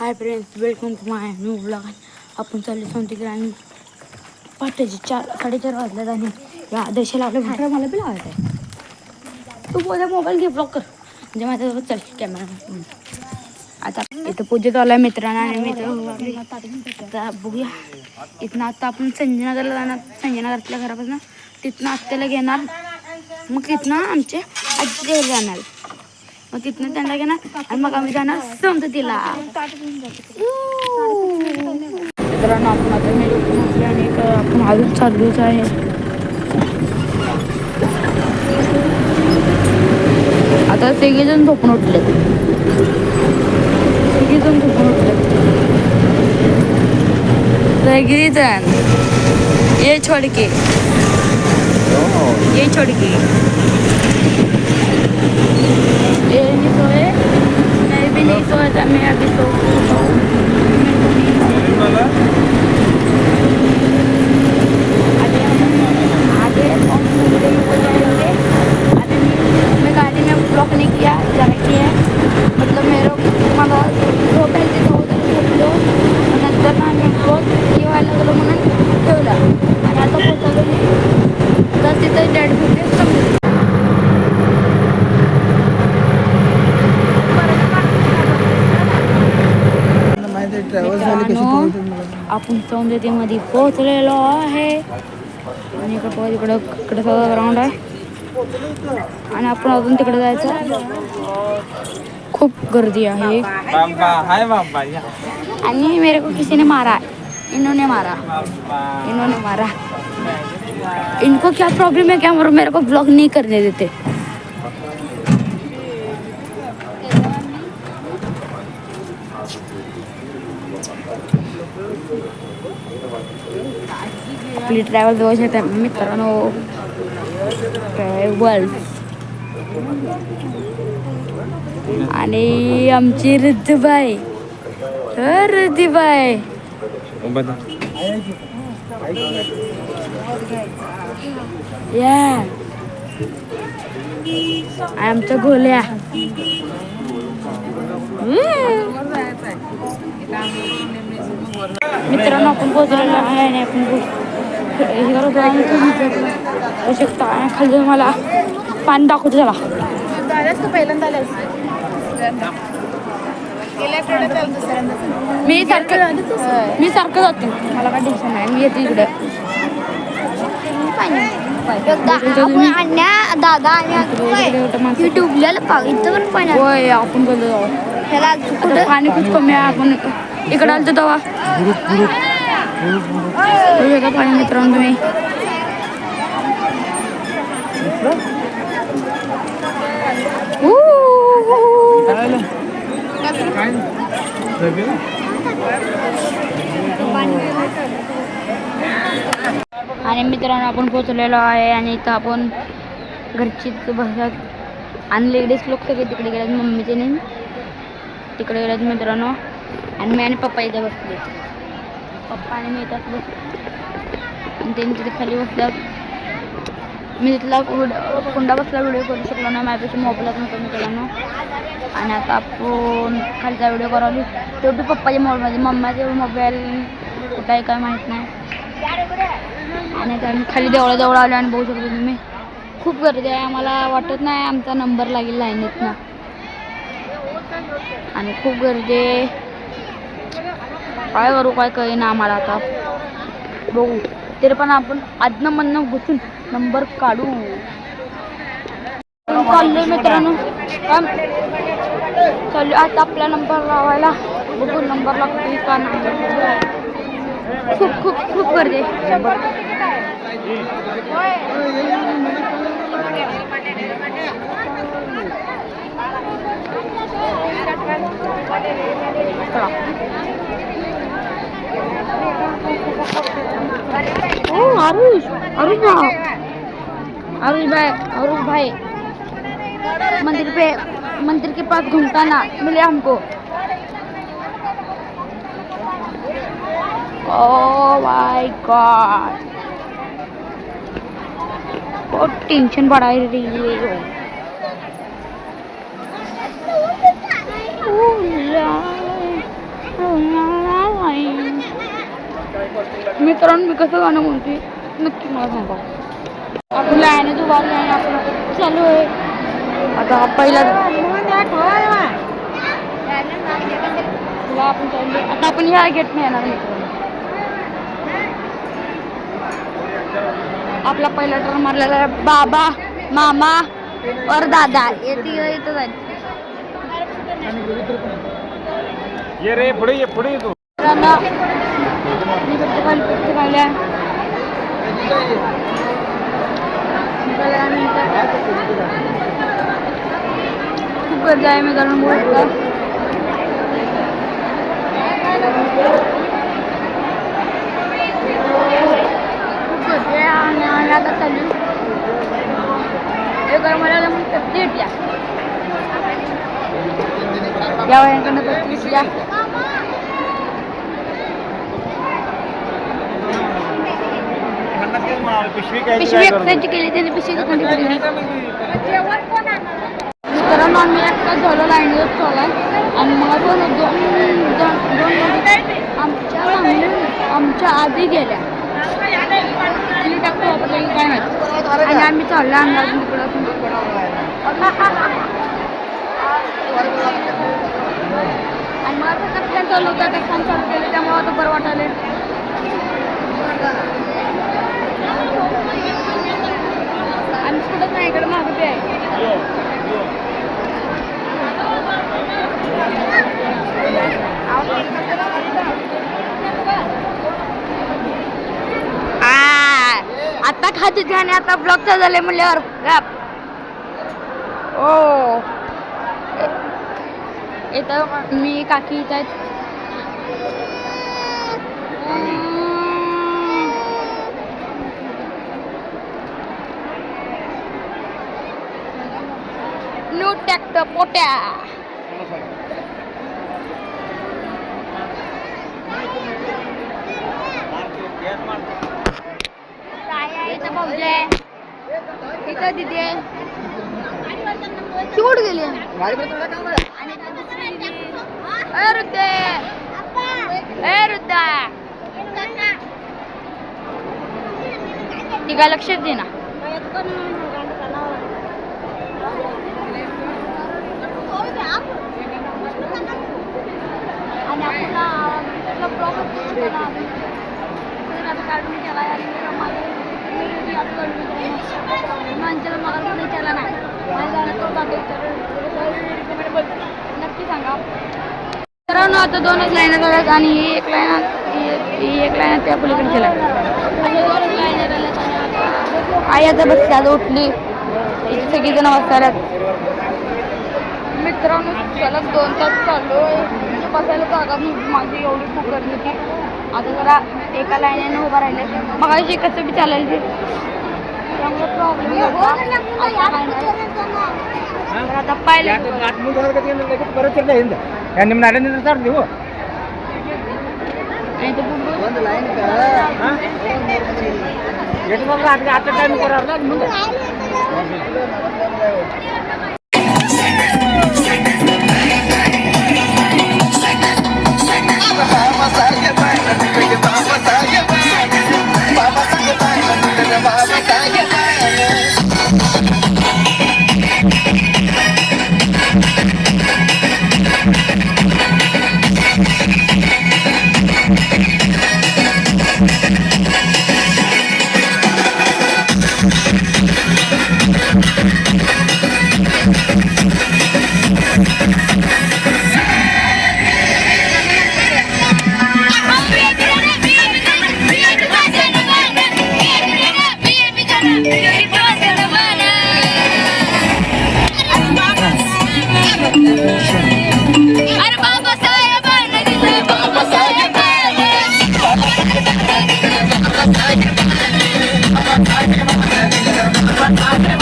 High friends, welcome to my new blog. आपण चाललो सोनतिकडे आणि पहाटेचे 4-4:30 वाजल्यात आणि या देशाला आपल्या भाषा मला बी लावायचं आहे. तू माझा मोबाईल घे, ब्लॉक कर म्हणजे माझ्यासोबत चल कॅमेरा. आता इथं पूजेत आला मित्रांना आणि मित्र आता बघूया. इथनं आता आपण संजयनगरला जाणार. संजयनगरच्या घरापासून तिथनं आत्याला घेणार, मग तिथनं आमचे आजीच्या घरी जाणार, मग तिथनं त्यांना घेणार आणि मग आम्ही जाणार समजतीला. मित्रांनो आपण आता मी आणि आपण अजून चाललोच आहे. आता सगळेजण झोपून उठले. सगळेजण ये छोड़ के ये छोड़ के ये नहीं सोए, मैं भी नहीं सोया था, मैं अभी सो मैं गाड़ी में ब्लॉक नहीं किया, डायरेक्टली है मतलब मेरे मला झोप यायची झोपलो, नंतर ना मी ब्लॉक येवायला लागलो म्हणून ठेवला आणि आता पोचलो तर तिथं डेड भेटले समजलं. आपण सौंदर्यमध्ये पोहोचलेलो आहे आणि इकडं सगळं ग्राउंड आहे आणि आपण अजून तिकडे जायचं. खूप गर्दी आहे आणि मेरे को किसी ने मारा, इन्होंने मारा. इनको क्या प्रॉब्लम है क्या मेरे को ब्लॉग नहीं करने देते. आपली ट्रॅव्हल जवळ येते मित्रांनो. ट्रॅव्हल आणि आमची रिद्धीबाई या आमच्या गोल्या. मित्रांनो आपण पोहोचलेलो आहे आणि आपण शकता खाली मला पाणी दाखवतो. चला पहिल्यांदा मी सारखं जातो, मला काय टेन्शन नाही, मी येते इकडे. दादा आणि डुबलेलं इथं पण पाणी. होय आपण बोलतो जाऊ पाणी खूप कमी आहे. आपण इकडे आलतो तेव्हा पाणी. मित्रांनो तुम्ही आणि मित्रांनो आपण पोहोचलेलो आहे आणि इथं आपण घरची बसतात आणि लेडीज लोक सगळे तिकडे गेल्यात. मम्मीचे नाही तिकडे गेल्यात मित्रांनो आणि मी आणि पप्पा इथे बसले. पप्पा आणि मी इथं बसले आणि त्यांनी तिथे खाली बसल्यात. मी तिथला कुंडा बसला व्हिडिओ करू शकलो ना, माझ्यापेक्षा मोबाईलात नव्हतं मित्रांनो. आणि आता आपण खालचा व्हिडिओ करावली तो बी पप्पाच्या मोबाईलमध्ये. मम्माचे मोबाईल कुठं आहे काय माहीत नाही. आणि आता आम्ही खाली देवळाजवळ आलो आणि बघू शकतो तुम्ही खूप गर्दी आहे. आम्हाला वाटत नाही आमचा नंबर लागेल लाईनीत ना, आणि खूप गर्दी आहे. काय करू काय कळे ना आम्हाला. आता बघू तरी पण आपण आदनं मधनं घुसून नंबर काढू. चाललोय मित्रांनो चालू आता आपला नंबर लावायला. बघू नंबर लागतो का नाही. खूप खूप खूप गर्दी आहे. आरुष भाई मंदिर के पास घूमता मिले हमको. ओह माय गॉड, बहुत टेंशन बढ़ा रही है. मित्रांनो मी कसं गाणं म्हणते नक्की मला सांगा. आपण लाईनीत उभा आणि आपण चालू आहे. आता पहिला आपण चाललो. आता आपण ह्या गेटने येणार मित्रांनो. आपला पहिला टर्न मारलेला आहे. बाबा मामा और दादा येतं जाईल. ये रे पुढे ये तू. खूप गर्दी आहे मित्रांनो. खूप गर्दी आहे आणि आता चालू मला भेटल्या या वयांकडनं 35 पिशवी एक्सचेंज केली त्याने पिशवी मित्रांनो आम्ही एकटाच झालो लाईनीवर चालला आणि मला आमच्या आधी गेल्या टाकतो आपण काय माहिती आणि आम्ही चाललो अंदाज तिकडं आणि मला टप्प्यात चालू होता टप्प्यात चालू केलं त्यामुळे आता बरं वाटायला. आणि कुठंच नाही इकडे मागं ते आहे. आता खात होते आणि आता ब्लॉकचं झाले म्हणल्यावर गप. ओ इथं मी काकी इथं आहेत. न्यू ट्रॅक्टर पोट्या इथं भाऊजी आहे. इथं दिदी आहे. ती कुठे गेली ती काय लक्षात दे ना. आणि काढून केला माणसाला मला पण केला नाही. नक्की सांगा मित्रांनो. आता 2च लाईन झाल्यात आणि ही एक लाईन त्या पलीकडे केला. आई आता बस आज उठली. इथे सगळीजण बसतात मित्रांनो. सलग 2 तास चाललो बसायला जागा माझी एवढी खूप गर्दी होती. आता जरा एका लाईनीने उभा राहिले. मग अशी कसं बी चालेल ते त्यामुळे प्रॉब्लेम आता पाहिलं आता टाइम करा. I'm